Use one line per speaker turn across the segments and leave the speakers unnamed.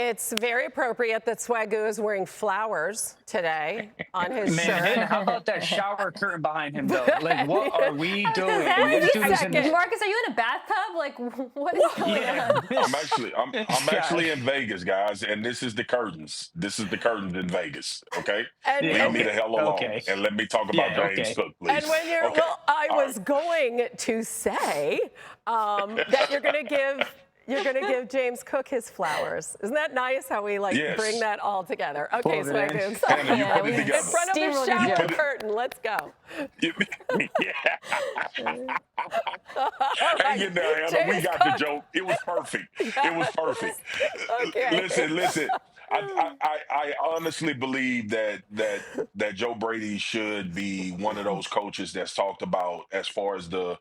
It's very appropriate that Swagu is wearing flowers today on his
Man,
shirt.
how about that shower curtain behind him, though? Like, what are we
I was gonna
doing?
say,
This dude is in the.
Marcus, are you in a bathtub? Like, what is going
Yeah,
on?
I'm
this guy.
actually in Vegas, guys, and this is the curtains. This is the curtains in Vegas. Okay,
And
Yeah,
leave me
okay.
the hell alone
Okay.
and let me talk about
Yeah,
James
okay.
Cook,
and
please.
when you're
Okay,
well, I
all right.
was going to say that you're gonna give James Cook his flowers. Isn't that nice how we bring
Yes,
that all together? Okay,
Pull it in.
Swagu.
Hannah, you
Yeah,
put it
we
In
together.
front of the
steamrolled your
You
shower
put
joke.
it.
curtain. Let's go.
Yeah.
All
Hang
right,
in there, Hannah. We
James
got the
Cook.
joke. It was perfect. It was perfect.
Okay.
Listen. I honestly believe that Joe Brady should be one of those coaches that's talked about as far as the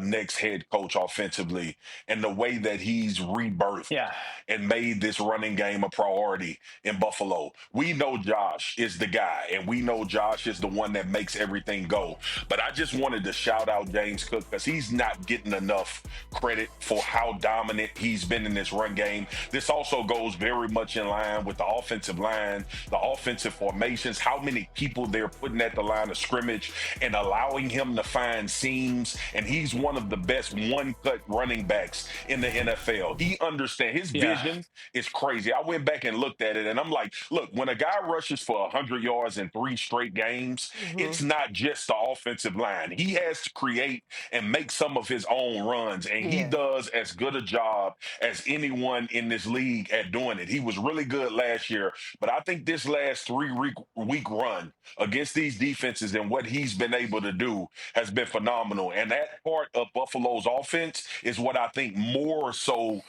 next head coach offensively, and the way that he's rebirthed
Yeah.
and made this running game a priority in Buffalo. We know Josh is the guy, and we know Josh is the one that makes everything go. But I just wanted to shout out James Cook because he's not getting enough credit for how dominant he's been in this run game. This also goes very much in line with the offensive line, the offensive formations, how many people they're putting at the line of scrimmage and allowing him to find seams. And he's one of the best one-cut running backs in the NFL. He understands his
Yeah.
vision is crazy. I went back and looked at it, and I'm like, look, when a guy rushes for 100 yards in 3 straight games, it's not just the offensive line. He has to create and make some of his own runs, and he
Yeah.
does as good a job as anyone in this league at doing it. He was really good last year, but I think this last 3 week run against these defenses and what he's been able to do has been phenomenal. And that part of Buffalo's offense is what I think more so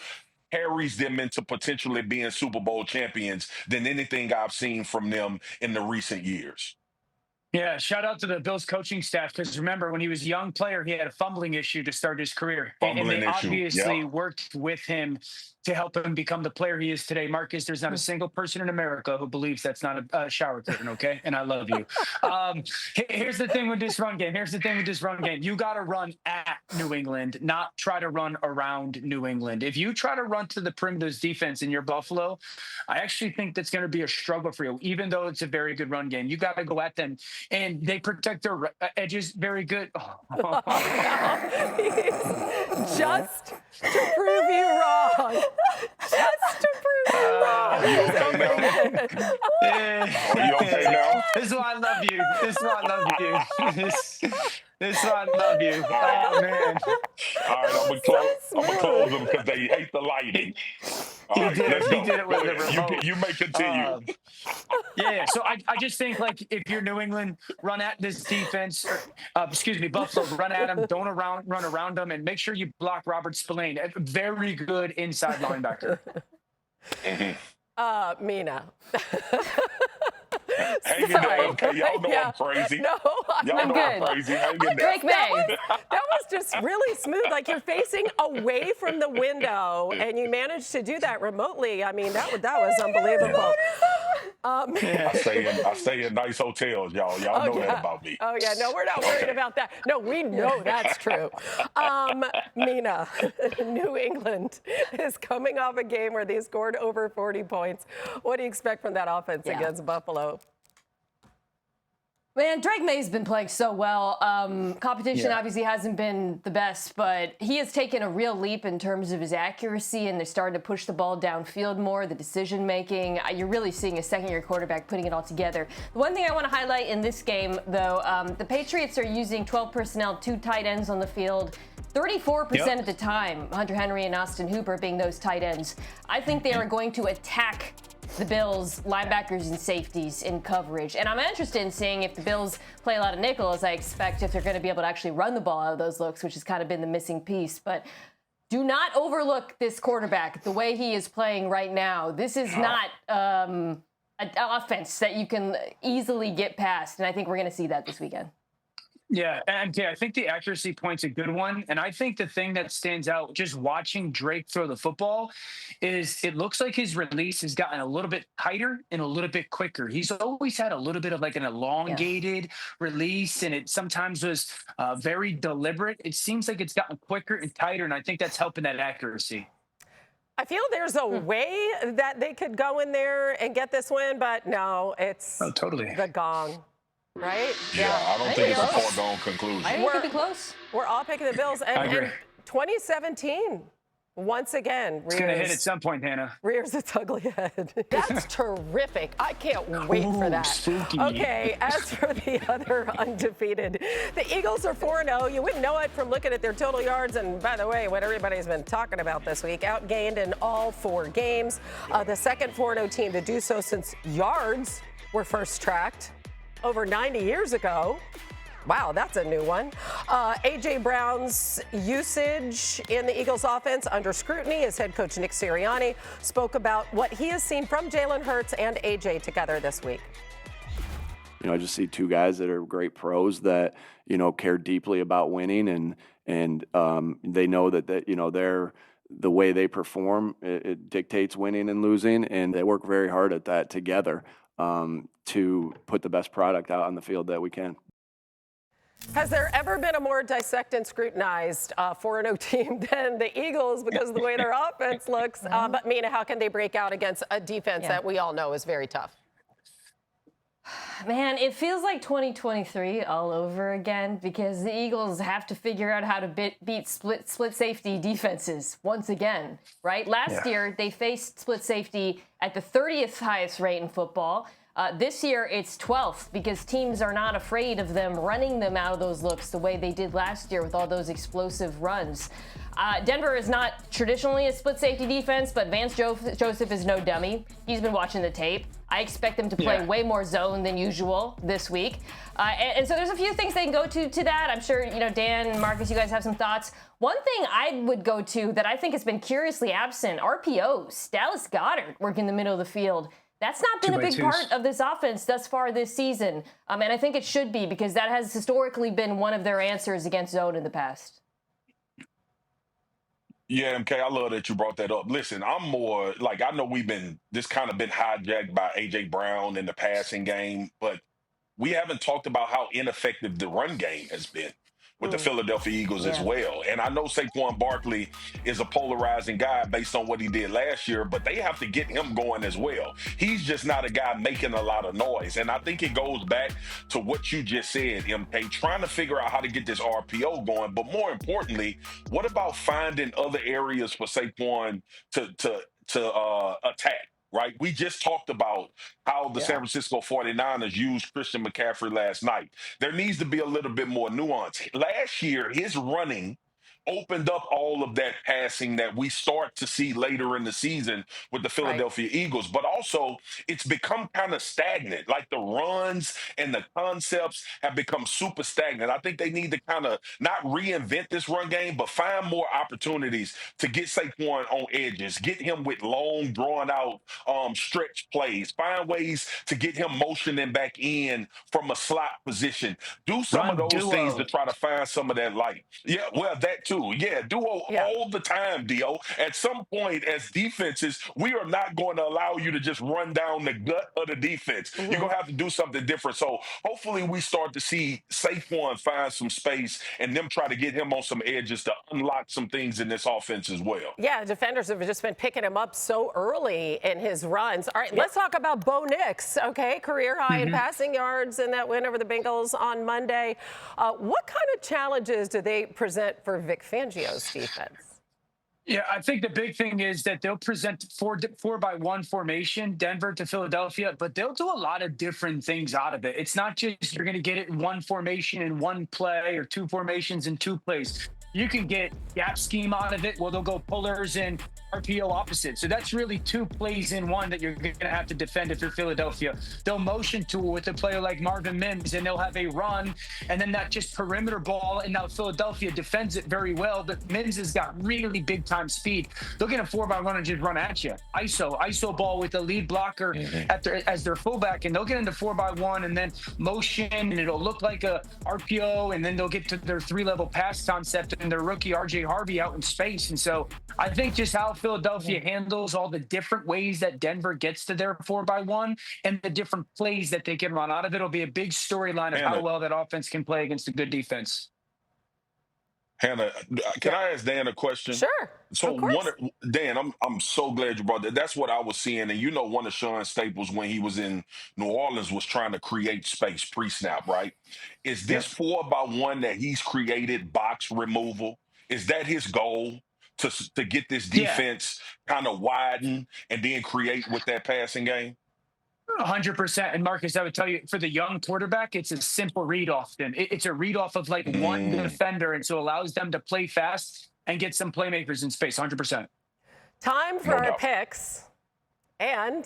carries them into potentially being Super Bowl champions than anything I've seen from them in the recent years.
Yeah, shout out to the Bills coaching staff because remember when he was a young player, he had a fumbling issue to start his career, and
Fumbling
they
issue. Yep.
obviously worked with him to help him become the player he is today. Marcus, there's not a single person in America who believes that's not a shower curtain, okay? And I love you. Here's the thing with this run game. You got to run at New England, not try to run around New England. If you try to run to the perimeter's defense in your Buffalo, I actually think that's going to be a struggle for you, even though it's a very good run game. You got to go at them, and they protect their edges very good.
Just to prove you wrong. Just to prove you wrong.
You okay now? Are you okay now?
This is why I love you. This is why I love you. This is why I love you. Oh man.
All right, I'm gonna close them because they hate the lighting. All right, let's go.
He did it with
Go
the
ahead.
remote.
You may continue.
Yeah. So I just think like if you're New England, run at this defense, or, Buffalo, run at them, run around them, and make sure you block Robert Spillane, a very good inside linebacker.
Mina.
Hang in there, okay? Y'all know I'm crazy.
No,
Y'all know
good.
I'm crazy. Hang in there.
Drake May.
that was just really smooth. Like you're facing away from the window, and you managed to do that remotely. I mean, that was unbelievable.
I stay in nice hotels, y'all. Y'all know that about me.
Oh yeah, no, we're not worried about that. No, we know that's true. Mina, New England is coming off a game where they scored over 40 points. What do you expect from that offense against Buffalo?
Man, Drake May's been playing so well. Competition obviously hasn't been the best, but he has taken a real leap in terms of his accuracy, and they're starting to push the ball downfield more, the decision making. You're really seeing a second-year quarterback putting it all together. The one thing I want to highlight in this game, though, the Patriots are using 12 personnel, 2 tight ends on the field. 34% of the time, Hunter Henry and Austin Hooper being those tight ends. I think they are going to attack the Bills linebackers and safeties in coverage. And I'm interested in seeing if the Bills play a lot of nickel, as I expect, if they're going to be able to actually run the ball out of those looks, which has kind of been the missing piece. But do not overlook this quarterback, the way he is playing right now. This is not an offense that you can easily get past. And I think we're going to see that this weekend.
Yeah, and I think the accuracy point's a good one. And I think the thing that stands out just watching Drake throw the football is it looks like his release has gotten a little bit tighter and a little bit quicker. He's always had a little bit of like an elongated release, and it sometimes was very deliberate. It seems like it's gotten quicker and tighter, and I think that's helping that accuracy.
I feel there's a way that they could go in there and get this win, but no, it's
totally
the gong, right?
Yeah, I don't think it's a
close.
foregone conclusion.
I think it could be close.
We're all picking the Bills.
I agree.
And 2017, once again,
It's going to hit at some point, Hannah.
rears its ugly head. That's terrific. I can't wait for that.
Spooky.
Okay, as for the other undefeated, the Eagles are 4-0. You wouldn't know it from looking at their total yards. And by the way, what everybody's been talking about this week, outgained in all 4 games. The second 4-0 team to do so since yards were first tracked over 90 years ago. Wow, that's a new one. A.J. Brown's usage in the Eagles offense under scrutiny as head coach Nick Sirianni spoke about what he has seen from Jalen Hurts and A.J. together this week.
I just see 2 guys that are great pros that, care deeply about winning and they know that they're the way they perform, it dictates winning and losing, and they work very hard at that together to put the best product out on the field that we can.
Has there ever been a more dissected and scrutinized 4-0 team than the Eagles because of the way their offense looks? But Mina, how can they break out against a defense that we all know is very tough?
Man, it feels like 2023 all over again because the Eagles have to figure out how to beat split safety defenses once again, right? Last year, they faced split safety at the 30th highest rate in football. This year, it's 12th because teams are not afraid of them running them out of those looks the way they did last year with all those explosive runs. Denver is not traditionally a split safety defense, but Vance Joseph is no dummy. He's been watching the tape. I expect them to play way more zone than usual this week. And so there's a few things they can go to that. I'm sure, Dan and Marcus, you guys have some thoughts. One thing I would go to that I think has been curiously absent, RPOs. Dallas Goedert working in the middle of the field. That's not been a big part of this offense thus far this season. And I think it should be because that has historically been one of their answers against zone in the past.
Yeah, MK, I love that you brought that up. Listen, I'm more like, I know this kind of been hijacked by A.J. Brown in the passing game, but we haven't talked about how ineffective the run game has been with the Philadelphia Eagles as well. And I know Saquon Barkley is a polarizing guy based on what he did last year, but they have to get him going as well. He's just not a guy making a lot of noise. And I think it goes back to what you just said, MK, trying to figure out how to get this RPO going. But more importantly, what about finding other areas for Saquon to attack? Right? We just talked about how the San Francisco 49ers used Christian McCaffrey last night. There needs to be a little bit more nuance. Last year, his running opened up all of that passing that we start to see later in the season with the Philadelphia Eagles. But also, it's become kind of stagnant. Like the runs and the concepts have become super stagnant. I think they need to kind of not reinvent this run game, but find more opportunities to get Saquon on edges, get him with long, drawn-out stretch plays, find ways to get him motioning back in from a slot position. Do some of those things to try to find some of that light. Yeah, well, that too. Yeah, duo all the time, Dio. At some point, as defenses, we are not going to allow you to just run down the gut of the defense. You're going to have to do something different. So hopefully we start to see Saquon find some space and them try to get him on some edges to unlock some things in this offense as well.
Yeah, defenders have just been picking him up so early in his runs. All right, let's talk about Bo Nix, okay? Career high in passing yards in that win over the Bengals on Monday. What kind of challenges do they present for Vic Fangio's defense?
Yeah, I think the big thing is that they'll present 4-by-1 formation, Denver to Philadelphia, but they'll do a lot of different things out of it. It's not just you're going to get it in one formation in one play or 2 formations in 2 plays. You can get gap scheme out of it. Well, they'll go pullers and RPO opposite. So that's really 2 plays in one that you're going to have to defend if you're Philadelphia. They'll motion tool with a player like Marvin Mims, and they'll have a run, and then that just perimeter ball. And now Philadelphia defends it very well, but Mims has got really big time speed. They'll get a 4-by-1 and just run at you. ISO ball with the lead blocker as their fullback, and they'll get into 4-by-1 and then motion, and it'll look like a RPO, and then they'll get to their 3-level pass concept and their rookie RJ Harvey out in space. And so I think just how Philadelphia handles all the different ways that Denver gets to their 4-by-1 and the different plays that they can run out of it will be a big storyline of how well that offense can play against a good defense.
Hannah, can
Yeah.
I ask Dan a question?
Sure.
So
Of course.
Dan, I'm so glad you brought that. That's what I was seeing, and one of Sean Staples when he was in New Orleans was trying to create space pre-snap, right? Is this
Yep.
4-by-1 that he's created box removal? Is that his goal to get this
Yeah.
defense kind of widen and then create with that passing game?
100%. And Marcus, I would tell you, for the young quarterback, it's a simple read often. It's a read off of like one defender, and so allows them to play fast and get some playmakers in space. 100%.
Time for our picks. And,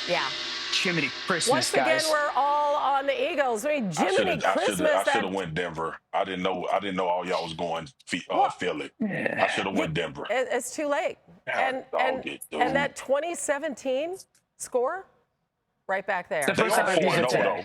yeah.
Jiminy Christmas,
Once again,
guys.
we're all on the Eagles. I mean, Jiminy Christmas.
I should have went Denver. I didn't know all y'all was going Philly. I should have went Denver.
It's too late. And that 2017 score, right back there.
The
They
first
are
time
4-0
today.
though.